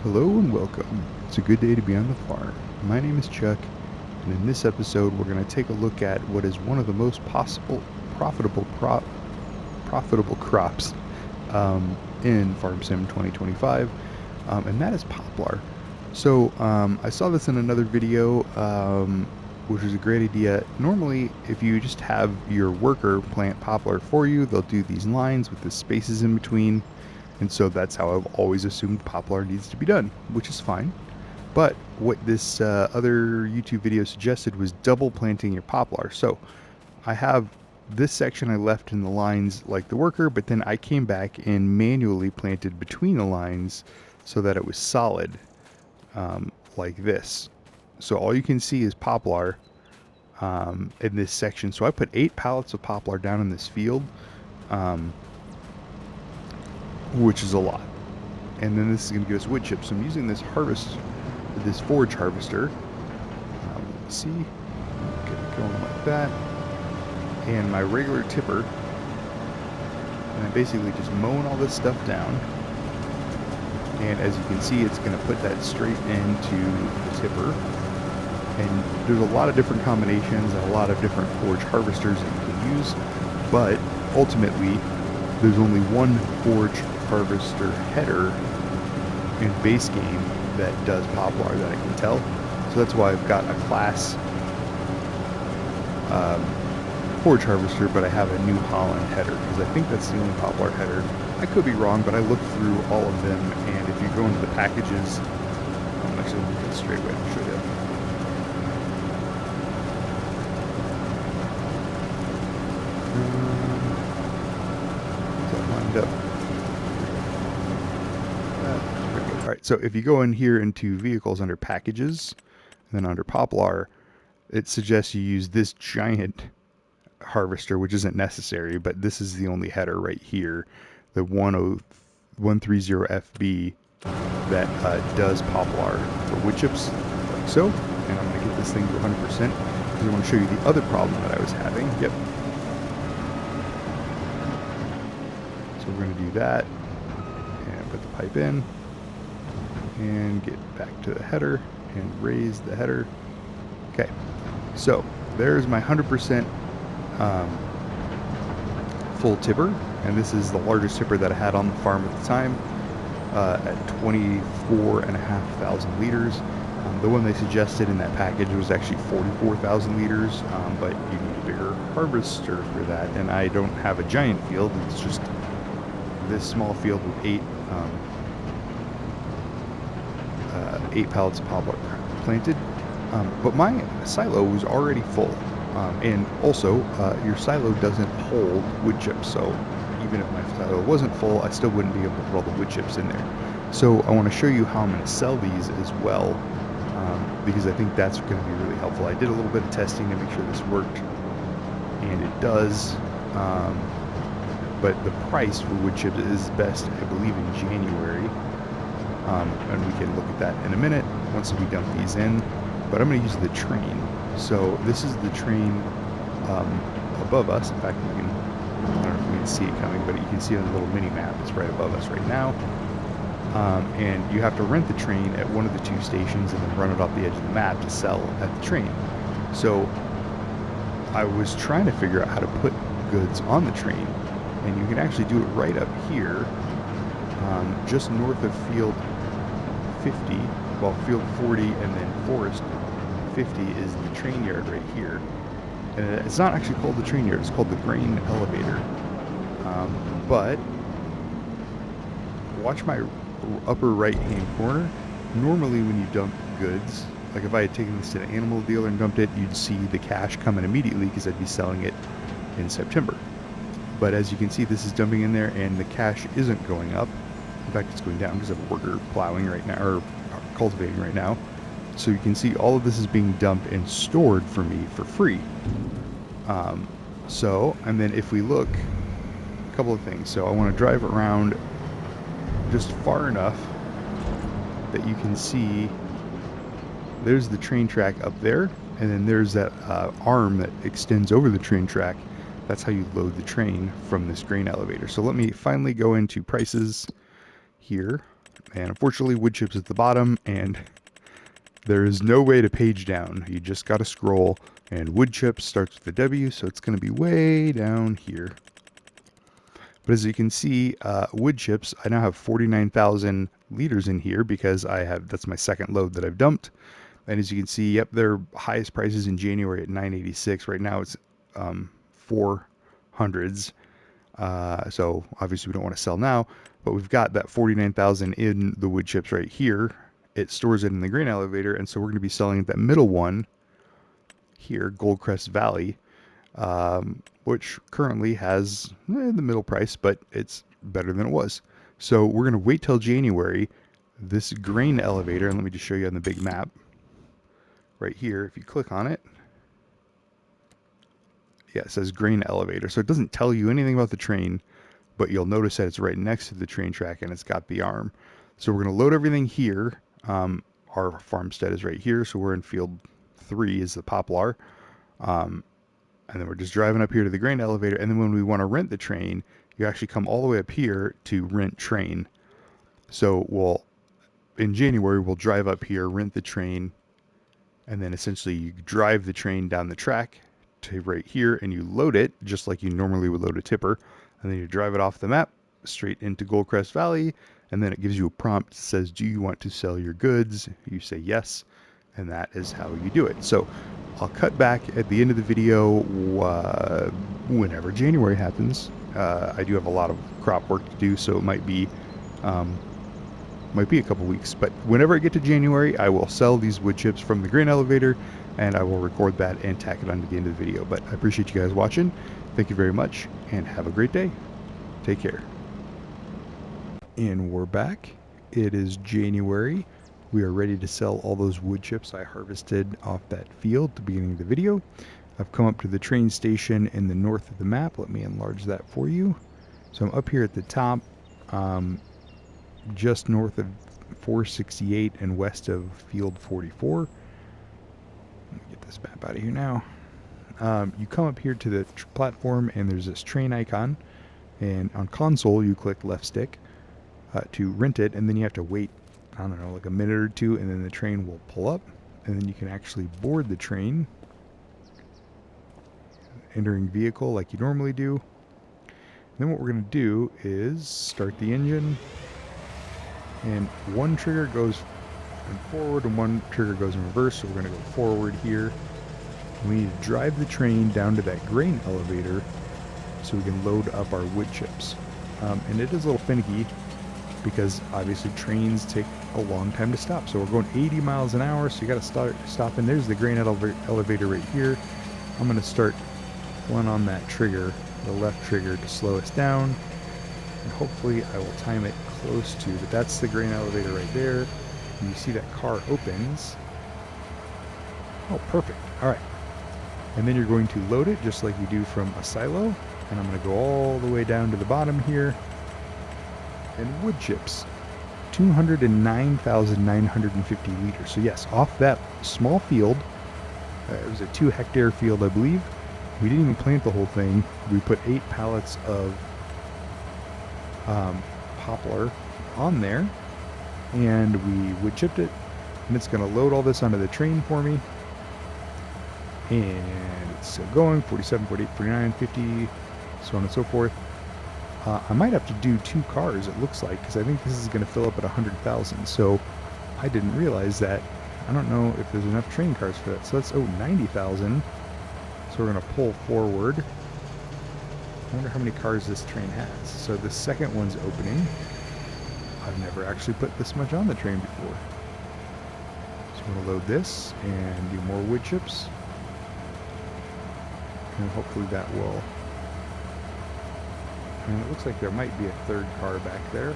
Hello and welcome. It's a good day to be on the farm. My name is Chuck, and in this episode, we're going to take a look at what is one of the most possible profitable profitable crops in Farm Sim 2025, and that is poplar. I saw this in another video, which was a great idea. Normally, if you just have your worker plant poplar for you, they'll do these lines with the spaces in between. And so that's how I've always assumed poplar needs to be done, which is fine. But what this other YouTube video suggested was double planting your poplar. So I have this section I left in the lines like the worker, but then I came back and manually planted between the lines so that it was solid, like this. So all you can see is poplar in this section. So I put 8 pallets of poplar down in this field, which is a lot. And then this is going to give us wood chips. So I'm using this forage harvester. Let's see, get it going like that, and my regular tipper, and I'm basically just mowing all this stuff down. And as you can see, it's going to put that straight into the tipper. And there's a lot of different combinations and a lot of different forage harvesters that you can use, but ultimately, there's only one forage harvester header in base game that does poplar that I can tell. So that's why I've got a class forage harvester, but I have a New Holland header because I think that's the only poplar header. I could be wrong, but I looked through all of them, and if you go into the packages, actually let me get straight away and show you. Up. All right, so if you go in here into vehicles under packages, and then under poplar, it suggests you use this giant harvester, which isn't necessary, but this is the only header right here, the 130FB that does poplar for wood chips, like so. And I'm going to get this thing to 100% because I want to show you the other problem that I was having. Yep. So we're going to do that and put the pipe in and get back to the header and raise the header. Okay, so there's my 100% full tipper, and this is the largest tipper that I had on the farm at the time, at 24,500 liters. The one they suggested in that package was actually 44,000 liters, but you need a bigger harvester for that, and I don't have a giant field. It's just this small field with 8 pallets of poplar planted. But my silo was already full. And also, your silo doesn't hold wood chips, so even if my silo wasn't full, I still wouldn't be able to put all the wood chips in there. So I want to show you how I'm going to sell these as well, because I think that's going to be really helpful. I did a little bit of testing to make sure this worked, and it does. But the price for wood chips is best, I believe, in January. And we can look at that in a minute once we dump these in. But I'm going to use the train. So this is the train above us. In fact, I don't know if you can see it coming, but you can see it on the little mini map. It's right above us right now. And you have to rent the train at one of the 2 stations and then run it off the edge of the map to sell at the train. So I was trying to figure out how to put goods on the train. And you can actually do it right up here, just north of field 50, well, field 40 and then forest 50 is the train yard right here. And it's not actually called the train yard, it's called the grain elevator. But watch my upper right hand corner. Normally when you dump goods, like if I had taken this to the animal dealer and dumped it, you'd see the cash coming immediately because I'd be selling it in September. But as you can see, this is dumping in there and the cash isn't going up. In fact, it's going down because I have a worker plowing right now, or cultivating right now. So you can see all of this is being dumped and stored for me for free. And then if we look, a couple of things. So I want to drive around just far enough that you can see there's the train track up there, and then there's that arm that extends over the train track. That's how you load the train from this grain elevator. So let me finally go into prices here, And unfortunately, wood chips at the bottom, and there is no way to page down. You just got to scroll, and wood chips starts with a W, so it's going to be way down here. But as you can see, wood chips, I now have 49,000 liters in here because that's my second load that I've dumped. And as you can see, yep, their highest prices in January at 986. Right now it's 400s. So obviously we don't want to sell now, but we've got that 49,000 in the wood chips right here. It stores it in the grain elevator, and so we're going to be selling that middle one here, Goldcrest Valley, which currently has the middle price, but it's better than it was. So we're going to wait till January. This grain elevator, and let me just show you on the big map right here. If you click on it, yeah, it says grain elevator. So it doesn't tell you anything about the train, but you'll notice that it's right next to the train track and it's got the arm. So we're going to load everything here. Our farmstead is right here, so we're in field 3 is the Poplar. And then we're just driving up here to the grain elevator, and then when we want to rent the train, you actually come all the way up here to rent train. So in January, we'll drive up here, rent the train, and then essentially you drive the train down the track to right here, and you load it just like you normally would load a tipper, and then you drive it off the map straight into Goldcrest Valley, and then it gives you a prompt that says, do you want to sell your goods? You say yes, and that is how you do it. So I'll cut back at the end of the video whenever January happens. I do have a lot of crop work to do, so it might be a couple weeks. But whenever I get to January, I will sell these wood chips from the grain elevator, and I will record that and tack it onto the end of the video. But I appreciate you guys watching. Thank you very much, and have a great day. Take care. And we're back. It is January. We are ready to sell all those wood chips I harvested off that field at the beginning of the video. I've come up to the train station in the north of the map. Let me enlarge that for you. So I'm up here at the top, just north of 468 and west of field 44. Let me get this map out of here now. You come up here to the platform, and there's this train icon, and on console you click left stick to rent it, and then you have to wait, I don't know, like a minute or two, and then the train will pull up, and then you can actually board the train, entering vehicle like you normally do. And then what we're going to do is start the engine, and one trigger goes in forward and one trigger goes in reverse, so we're going to go forward here. And we need to drive the train down to that grain elevator so we can load up our wood chips. And it is a little finicky because obviously trains take a long time to stop. So we're going 80 miles an hour, so you got to stop. And there's the grain elevator right here. I'm going to start one on that trigger, the left trigger, to slow us down. And hopefully I will time it close to, but that's the grain elevator right there. And you see that car opens. Oh, perfect. All right. And then you're going to load it just like you do from a silo. And I'm going to go all the way down to the bottom here. And wood chips, 209,950 liters. So yes, off that small field, it was a 2-hectare field, I believe. We didn't even plant the whole thing. We put 8 pallets of poplar on there, and we wood chipped it. And it's going to load all this onto the train for me. And it's still going, 47, 48, 49, 50, so on and so forth. I might have to do 2 cars, it looks like, because I think this is going to fill up at 100,000. So I didn't realize that. I don't know if there's enough train cars for that. So that's 90,000. So we're going to pull forward. I wonder how many cars this train has. So the second one's opening. I've never actually put this much on the train before. So we're going to load this and do more wood chips. And hopefully that will... And it looks like there might be a 3rd car back there.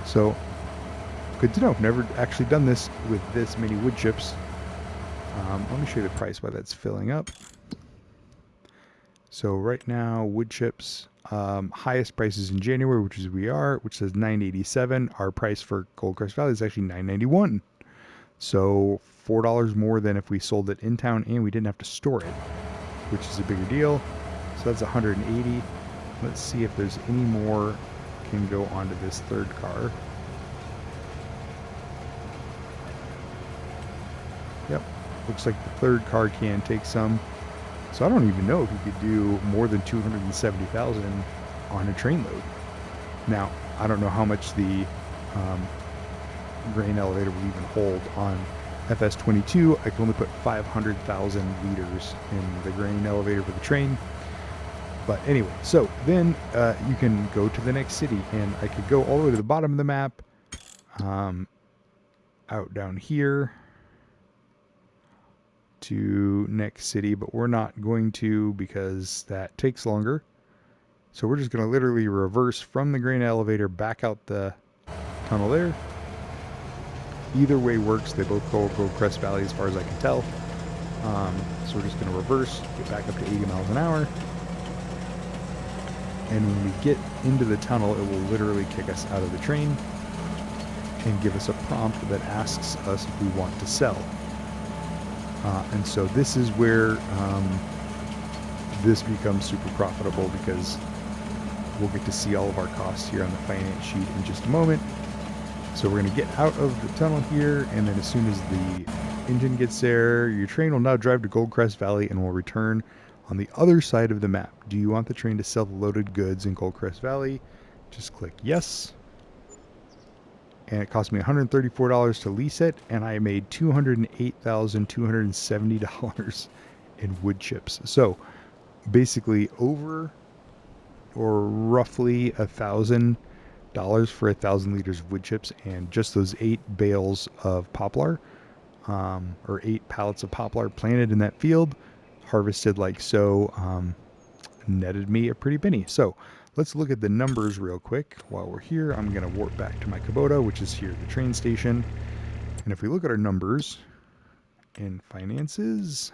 So, good to know. I've never actually done this with this many wood chips. Let me show you the price while that's filling up. So right now, wood chips, highest prices in January, which is which says $9.87. Our price for Goldcrest Valley is actually $9.91. So $4 more than if we sold it in town and we didn't have to store it, which is a bigger deal. So that's 180. Let's see if there's any more can go onto this 3rd car. Looks like the third car can take some. So I don't even know if you could do more than 270,000 on a train load. Now, I don't know how much the um, grain elevator will even hold on FS22. I can only put 500,000 liters in the grain elevator for the train. But anyway, so then you can go to the next city, and I could go all the way to the bottom of the map, out down here to next city, but we're not going to because that takes longer. So we're just going to literally reverse from the grain elevator back out the tunnel there. Either way works. They both go Crest Valley as far as I can tell. So we're just going to reverse, get back up to 80 miles an hour. And when we get into the tunnel, it will literally kick us out of the train and give us a prompt that asks us if we want to sell. And so this is where this becomes super profitable, because we'll get to see all of our costs here on the finance sheet in just a moment. So we're going to get out of the tunnel here, and then as soon as the engine gets there, your train will now drive to Goldcrest Valley and will return on the other side of the map. Do you want the train to sell the loaded goods in Goldcrest Valley? Just click yes. And it cost me $134 to lease it, and I made $208,270 in wood chips. So basically over or roughly $1,000 for 1,000 liters of wood chips, and just those 8 bales of poplar, or 8 pallets of poplar planted in that field, harvested like so, netted me a pretty penny. So let's look at the numbers real quick. While we're here, I'm going to warp back to my Kubota, which is here at the train station. And if we look at our numbers in finances,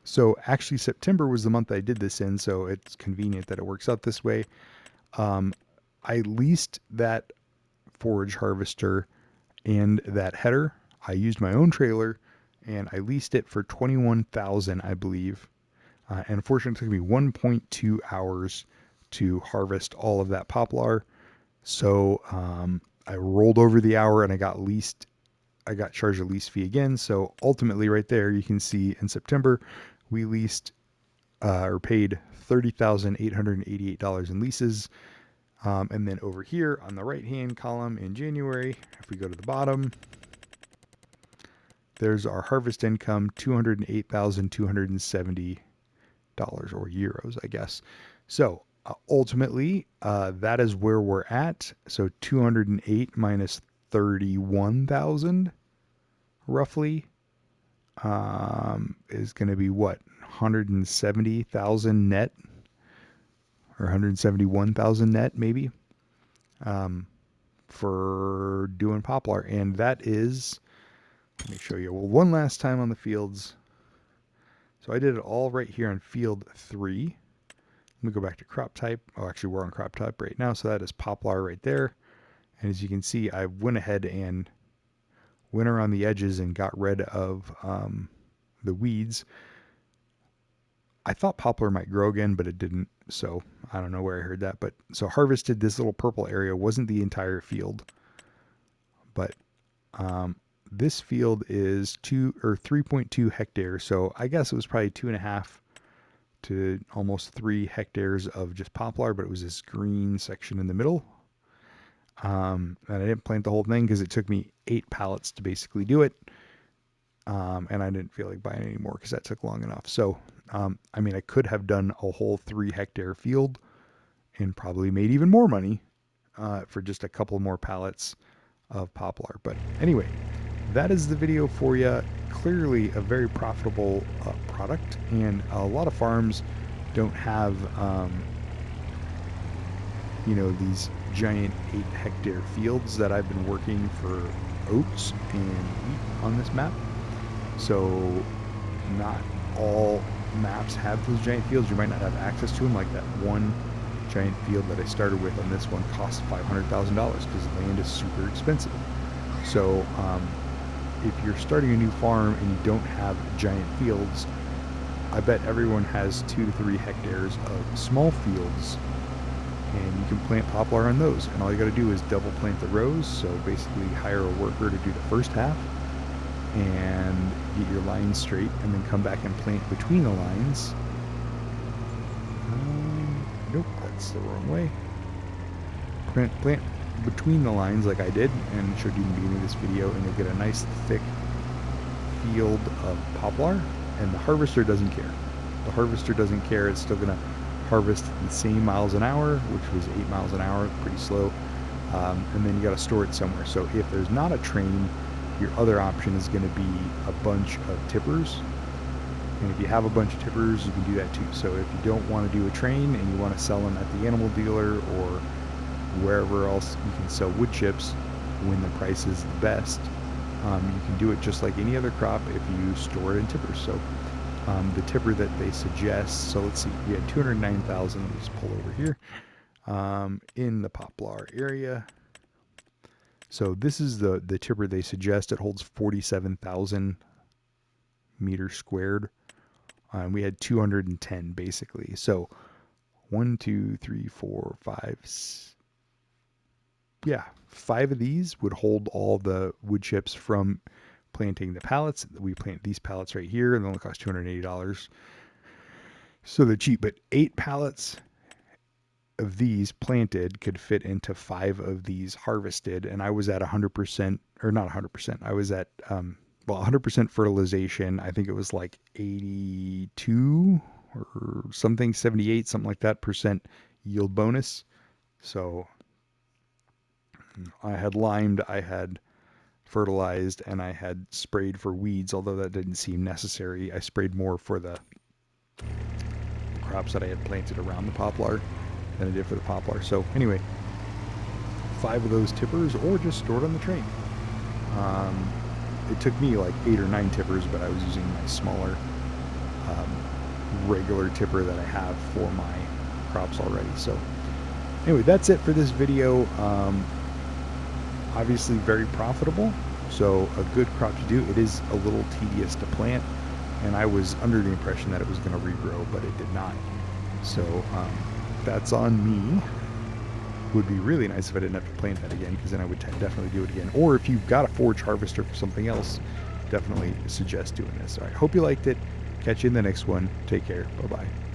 so actually September was the month I did this in, so it's convenient that it works out this way. I leased that forage harvester and that header. I used my own trailer, and I leased it for $21,000, I believe. And unfortunately, it took me 1.2 hours to harvest all of that poplar. So I rolled over the hour, and I got charged a lease fee again. So ultimately, right there, you can see in September, we leased or paid $30,888 in leases. And then over here on the right-hand column in January, if we go to the bottom, there's our harvest income, $208,270 or euros, I guess. So ultimately, that is where we're at. So 208 minus 31,000 roughly is going to be what, 170,000 net, or 171,000 net maybe, for doing poplar. And that is, let me show you, well, one last time on the fields. So I did it all right here on field 3. Let me go back to crop type. Oh, actually, we're on crop type right now, so that is poplar right there. And as you can see, I went ahead and went around the edges and got rid of the weeds. I thought poplar might grow again, but it didn't, so I don't know where I heard that. But so harvested this little purple area. Wasn't the entire field, but this field is 3.2 hectares. So I guess it was probably 2.5 to almost 3 hectares of just poplar, but it was this green section in the middle. And I didn't plant the whole thing because it took me 8 pallets to basically do it. And I didn't feel like buying any more because that took long enough. So, I mean, I could have done a whole 3 hectare field and probably made even more money for just a couple more pallets of poplar. But anyway, that is the video for you. Clearly a very profitable product, and a lot of farms don't have, these giant 8 hectare fields that I've been working for oats and wheat on this map. So not all maps have those giant fields. You might not have access to them. Like that one giant field that I started with on this one cost $500,000 because land is super expensive. So if you're starting a new farm and you don't have giant fields, I bet everyone has 2 to 3 hectares of small fields, and you can plant poplar on those. And all you got to do is double plant the rows. So basically hire a worker to do the first half, and get your lines straight, and then come back and plant between the lines. Nope, that's the wrong way. Plant between the lines like I did and showed you in the beginning of this video, and you'll get a nice thick field of poplar, and the harvester doesn't care. The harvester doesn't care. It's still going to harvest the same miles an hour, which was 8 miles an hour, pretty slow. And then you got to store it somewhere. So if there's not a train, your other option is going to be a bunch of tippers. And if you have a bunch of tippers, you can do that too. So if you don't want to do a train and you want to sell them at the animal dealer or wherever else you can sell wood chips when the price is the best, you can do it just like any other crop if you store it in tippers. So the tipper that they suggest, so let's see, we had 209,000, let me just pull over here, in the poplar area. So this is the tipper they suggest. It holds 47,000 meters squared. We had 210 basically. So 1, 2, 3, 4, 5, yeah, 5 of these would hold all the wood chips from planting the pallets. We plant these pallets right here, and they only cost $280. So they're cheap, but 8 pallets of these planted could fit into 5 of these harvested, and I was at 100%, or not 100%. I was at 100% fertilization. I think it was like 82 or something, 78, something like that percent yield bonus. So I had limed, I had fertilized, and I had sprayed for weeds, although that didn't seem necessary. I sprayed more for the crops that I had planted around the poplar than I did for the poplar. So anyway, 5 of those tippers, or just stored on the train. It took me like 8 or 9 tippers, but I was using my smaller regular tipper that I have for my crops already. So anyway, that's it for this video. Obviously very profitable, so a good crop to do. It is a little tedious to plant, and I was under the impression that it was going to regrow, but it did not. So that's on me. Would be really nice if I didn't have to plant that again, because then I would definitely do it again. Or if you've got a forage harvester for something else, definitely suggest doing this. All right, hope you liked it. Catch you in the next one. Take care. Bye-bye.